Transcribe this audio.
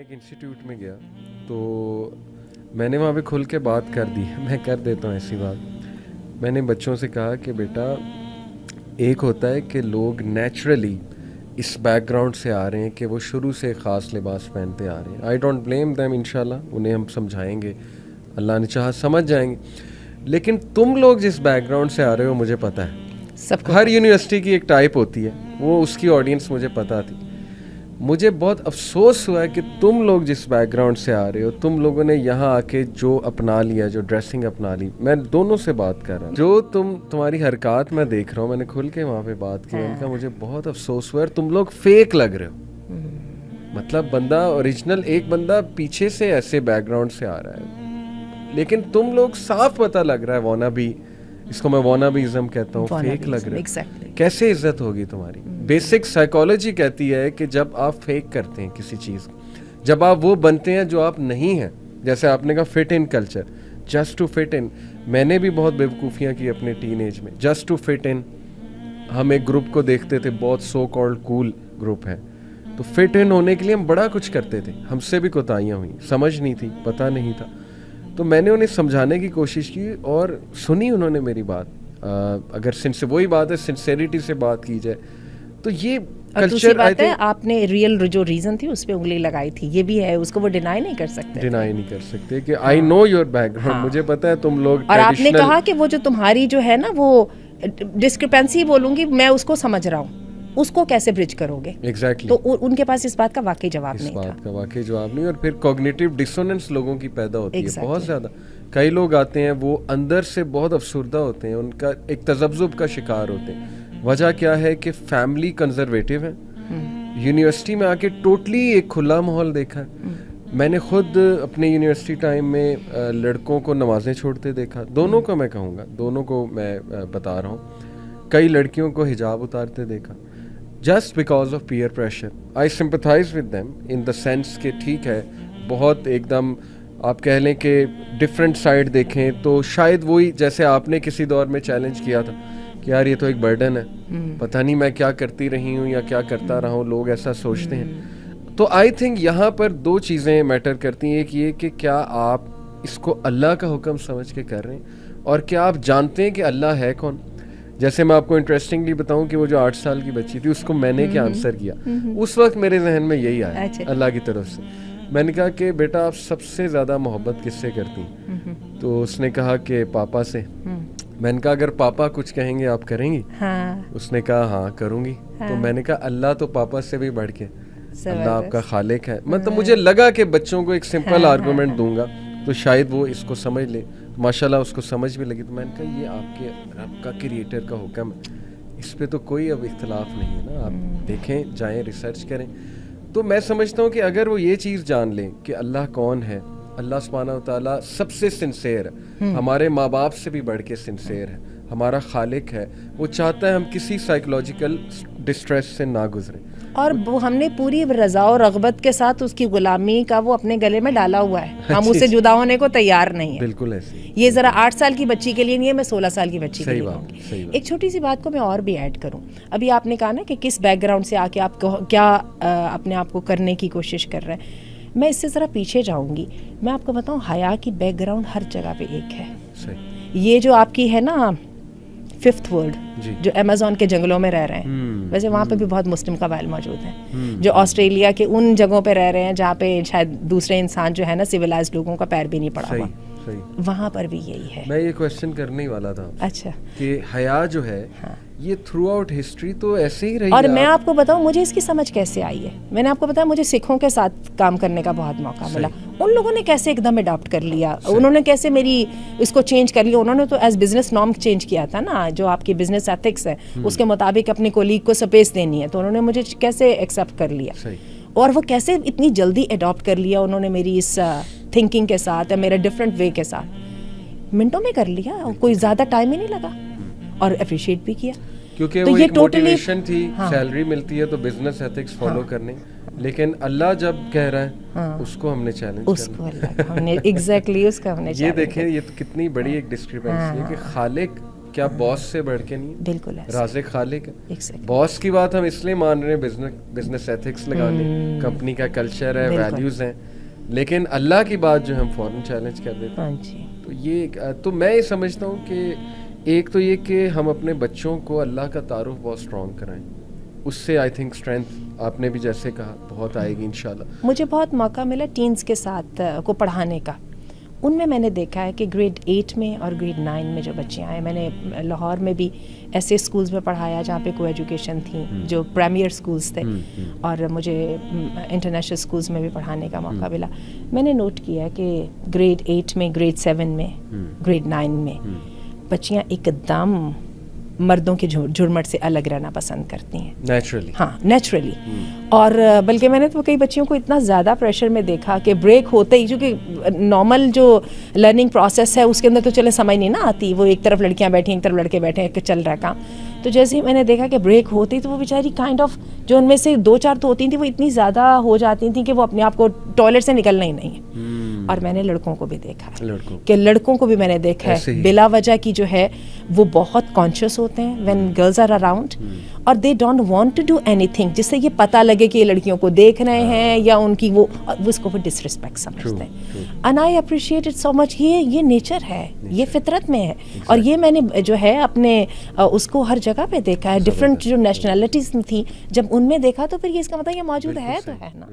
ایک انسٹیٹیوٹ میں گیا تو میں نے وہاں پہ کھل کے بات کر دی. میں کر دیتا ہوں ایسی بات. میں نے بچوں سے کہا کہ بیٹا ایک ہوتا ہے کہ لوگ نیچرلی اس بیک گراؤنڈ سے آ رہے ہیں کہ وہ شروع سے خاص لباس پہنتے آ رہے ہیں. آئی ڈونٹ بلیم دیم, انشاءاللہ انہیں ہم سمجھائیں گے, اللہ نے چاہا سمجھ جائیں گے. لیکن تم لوگ جس بیک گراؤنڈ سے آ رہے ہو مجھے پتہ ہے, ہر یونیورسٹی کی ایک ٹائپ ہوتی ہے, وہ اس کی آڈینس مجھے پتہ تھی. مجھے بہت افسوس ہوا ہے کہ تم لوگ جس بیک گراؤنڈ سے آ رہے ہو, تم لوگوں نے یہاں آ کے جو اپنا لیا, جو ڈریسنگ اپنا لی, میں دونوں سے بات کر رہا ہوں, جو تمہاری حرکات میں دیکھ رہا ہوں, میں نے کھل کے وہاں پہ بات کی, ان کا مجھے بہت افسوس ہوا ہے. تم لوگ فیک لگ رہے ہو. مطلب بندہ اوریجنل, ایک بندہ پیچھے سے ایسے بیک گراؤنڈ سے آ رہا ہے, لیکن تم لوگ صاف پتہ لگ رہا ہے وانا بھی, اس کو میں وانا بھی ازم کہتا ہوں, فیک لگ رہا ہے. کیسے عزت ہوگی تمہاری؟ بیسک سائیکالوجی کہتی ہے کہ جب آپ فیک کرتے ہیں کسی چیز, جب آپ وہ بنتے ہیں جو آپ نہیں ہیں, جیسے آپ نے کہا fit in culture, just to fit in. میں نے بھی بہت بیوقوفیاں کی اپنے ٹین ایج میں, جسٹ ٹو فٹ ان. ہم ایک گروپ کو دیکھتے تھے, بہت سو کالڈ کول گروپ ہے, تو فٹ ان ہونے کے لیے ہم بڑا کچھ کرتے تھے. ہم سے بھی کوتاہیاں ہوئیں, سمجھ نہیں تھی, پتہ نہیں تھا, تو میں نے انہیں سمجھانے کی کوشش کی اور سنی انہوں نے میری بات. اگر وہی بات ہے سنسیریٹی سے بات کی جائے تو یہ کلچر بات ہے, آپ نے ریئل جو ریزن تھی اس پہ انگلی لگائی تھی, یہ بھی ہے, اس کو وہ ڈینائی نہیں کر سکتے کہ آئی نو یور بیک گراؤنڈ, مجھے پتا ہے تم لوگ. اور آپ نے کہا کہ وہ جو تمہاری جو ہے نا وہ ڈسکرپنسی بولوں گی میں, اس کو سمجھ رہا ہوں, اس کو کیسے برج کرو گے؟ ایگزیکٹلی. تو ان کے پاس اس بات کا واقعی جواب نہیں تھا. اس بات کا واقعی جواب نہیں. اور پھر کوگنیٹیو ڈسوننس لوگوں کی پیدا ہوتی ہے بہت زیادہ. کئی لوگ آتے ہیں وہ اندر سے بہت افسردہ ہوتے ہیں, ان کا ایک تذبذب کا شکار ہوتے ہیں. وجہ کیا ہے کہ فیملی کنزرویٹو ہے. یونیورسٹی میں آ کے ٹوٹلی ایک کھلا ماحول دیکھا ہے. میں نے خود اپنے یونیورسٹی ٹائم میں لڑکوں کو نمازیں چھوڑتے دیکھا, دونوں کو میں کہوں گا, دونوں کو میں بتا رہا ہوں. کئی لڑکیوں کو حجاب اتارتے دیکھا, just because of peer pressure. I sympathise with them in the sense کہ ٹھیک ہے, بہت ایک دم آپ کہہ لیں کہ ڈفرینٹ سائڈ دیکھیں تو شاید وہی جیسے آپ نے کسی دور میں چیلنج کیا تھا کہ یار یہ تو ایک برڈن ہے, پتہ نہیں میں کیا کرتی رہی ہوں یا کیا کرتا رہا ہوں, لوگ ایسا سوچتے ہیں. تو آئی تھنک یہاں پر دو چیزیں میٹر کرتی ہیں. ایک یہ کہ کیا آپ اس کو اللہ کا حکم سمجھ کے کر رہے ہیں, اور کیا آپ جانتے ہیں کہ اللہ ہے کون. جیسے میں آپ کو انٹرسٹنگلی بتاؤں کہ وہ جو 8 سال کی بچی تھی, اس کو میں نے کیا آنسر کیا, اس وقت میرے ذہن میں یہی آیا اللہ کی طرف سے. میں نے کہا کہ بیٹا آپ سب سے زیادہ محبت کس سے کرتی ہیں؟ تو اس نے کہا کہ پاپا سے. میں نے کہا اگر پاپا کچھ کہیں گے آپ کریں گی؟ اس نے کہا ہاں کروں گی. تو میں نے کہا اللہ تو پاپا سے بھی بڑھ کے, اللہ آپ کا خالق ہے. مطلب مجھے لگا کہ بچوں کو ایک سمپل آرگومنٹ دوں گا تو شاید وہ اس کو سمجھ لے. ماشاء اللہ اس کو سمجھ بھی لگی. تو میں نے کہا یہ آپ کے رب کا کریٹر کا حکم ہے, اس پہ تو کوئی اب اختلاف نہیں ہے نا, آپ دیکھیں جائیں ریسرچ کریں. تو میں سمجھتا ہوں کہ اگر وہ یہ چیز جان لیں کہ اللہ کون ہے, اللہ سبحانہ و تعالیٰ سب سے سنسیئر ہے, ہمارے ماں باپ سے بھی بڑھ کے سنسیئر ہے, ہمارا خالق ہے, وہ چاہتا ہے ہم کسی سائیکولوجیکل ڈسٹریس سے نہ گزریں. اور وہ ہم نے پوری رضا و رغبت کے ساتھ اس کی غلامی کا وہ اپنے گلے میں ڈالا ہوا ہے, ہم اس سے جدا ہونے کو تیار نہیں ہیں. بالکل ایسے. یہ ذرا 8 سال کی بچی کے لیے نہیں ہے, میں 16 سال کی بچی کے لیے. ایک چھوٹی سی بات کو میں اور بھی ایڈ کروں. ابھی آپ نے کہا نا کہ کس بیک گراؤنڈ سے آ کے آپ کیا اپنے آپ کو کرنے کی کوشش کر رہے ہیں. میں اس سے ذرا پیچھے جاؤں گی. میں آپ کو بتاؤں حیا کی بیک گراؤنڈ ہر جگہ پہ ایک ہے. یہ جو آپ کی ہے نا 5th ورلڈ, جو امیزون کے جنگلوں میں رہ رہے ہیں, ویسے وہاں پہ بھی بہت مسلم قبائل موجود ہیں, جو آسٹریلیا کے ان جگہوں پہ رہ رہے ہیں جہاں پہ شاید دوسرے انسان جو ہے نا سویلائزڈ لوگوں کا پیر بھی نہیں پڑا ہوا, وہاں پر بھی یہی ہے. میں یہ کوشچن کرنے ہی والا تھا. اچھا, کہ حیا جو ہے یہ تھرو آؤٹ ہسٹری تو ایسے ہی رہی. اور میں آپ کو بتاؤں مجھے اس کی سمجھ کیسے آئی ہے. میں نے آپ کو بتایا مجھے سکھوں کے ساتھ کام کرنے کا بہت موقع ملا. ان لوگوں نے کیسے ایک دم اڈاپٹ کر لیا, انہوں نے کیسے میری اس کو چینج کر لیا. انہوں نے تو ایز بزنس نارم چینج کیا تھا نا, جو آپ کی بزنس ایتھکس ہے اس کے مطابق اپنے کولیگ کو سپیس دینی ہے, تو انہوں نے مجھے کیسے ایکسیپٹ کر لیا, اور وہ کیسے اتنی جلدی اڈاپٹ کر لیا انہوں نے میری اس تھنکنگ کے ساتھ, میرا ڈفرینٹ وے کے ساتھ. منٹوں میں کر لیا, کوئی زیادہ ٹائم ہی نہیں لگا, اور اپریشیٹ بھی کیا. کیونکہ وہ ایک موٹیویشن تھی, سیلری ملتی ہے تو بزنس ایتھکس فالو کرنے, لیکن اللہ جب کہہ رہا ہے اس کو ہم نے چیلنج اس کو اللہ ہم نے ایگزیکٹلی اس کا ہم نے. یہ دیکھیں یہ کتنی بڑی ایک ڈسکرپنسی ہے کہ خالق کیا باس سے بڑھ کے نہیں؟ بالکل رازق خالق ہے. باس کی بات ہم اس لیے مان رہے ہیں بزنس ایتھکس لگانے, کمپنی کا کلچر ہے, ویلیوز ہیں, لیکن اللہ کی بات جو ہم فوراً چیلنج کر دیتے ہیں. تو یہ تو میں یہ سمجھتا ہوں کہ ایک تو یہ کہ ہم اپنے بچوں کو اللہ کا تعارف بہت اسٹرانگ کرائیں, اس سے آئی تھنک اسٹرینتھ آپ نے بھی جیسے کہا بہت آئے گی انشاءاللہ. مجھے بہت موقع ملا ٹینز کے ساتھ کو پڑھانے کا. ان میں نے دیکھا ہے کہ گریڈ 8 میں اور گریڈ 9 میں جو بچیاں ہیں, میں نے لاہور میں بھی ایسے اسکولز میں پڑھایا جہاں پہ کو ایجوکیشن تھیں جو پریمیئر اسکولز تھے, اور مجھے انٹرنیشنل اسکولز میں بھی پڑھانے کا موقع ملا. میں نے نوٹ کیا کہ گریڈ 8 میں, گریڈ 7 میں, گریڈ 9 میں بچیاں ایک دم مردوں کے جھرمٹ سے الگ رہنا پسند کرتی ہیں نیچرلی. ہاں نیچرلی. اور بلکہ میں نے تو کئی بچیوں کو اتنا زیادہ پریشر میں دیکھا کہ بریک ہوتے ہی, چونکہ نارمل جو لرننگ پروسیس ہے اس کے اندر تو چلے سمجھ نہیں نا آتی, وہ ایک طرف لڑکیاں بیٹھی ایک طرف لڑکے بیٹھے کہ چل رہا کام. تو جیسے ہی میں نے دیکھا کہ بریک ہوتی تو وہ بیچاری کائنڈ آف جو ان میں سے 2-4 تو ہوتی تھیں وہ اتنی زیادہ ہو جاتی تھیں کہ وہ اپنے آپ کو ٹوائلٹ سے نکلنا ہی نہیں ہے. اور میں نے لڑکوں کو بھی دیکھا کہ لڑکوں کو بھی میں نے دیکھا ہے بلا وجہ کی جو ہے وہ بہت کانشیس ہوتے ہیں وین گرلز آر اراؤنڈ, اور they don't want to do anything جس سے یہ پتہ لگے کہ یہ لڑکیوں کو دیکھ رہے ہیں یا ان کی وہ اس کو ڈس رسپیکٹ سمجھتے ہیں. And I appreciate it so much. یہ نیچر ہے, یہ فطرت میں ہے. اور یہ میں نے جو ہے اپنے اس کو ہر جگہ پہ دیکھا ہے. ڈفرینٹ جو نیشنلٹیز تھیں جب ان میں دیکھا تو پھر یہ اس کا مطلب یہ موجود ہے تو ہے نا.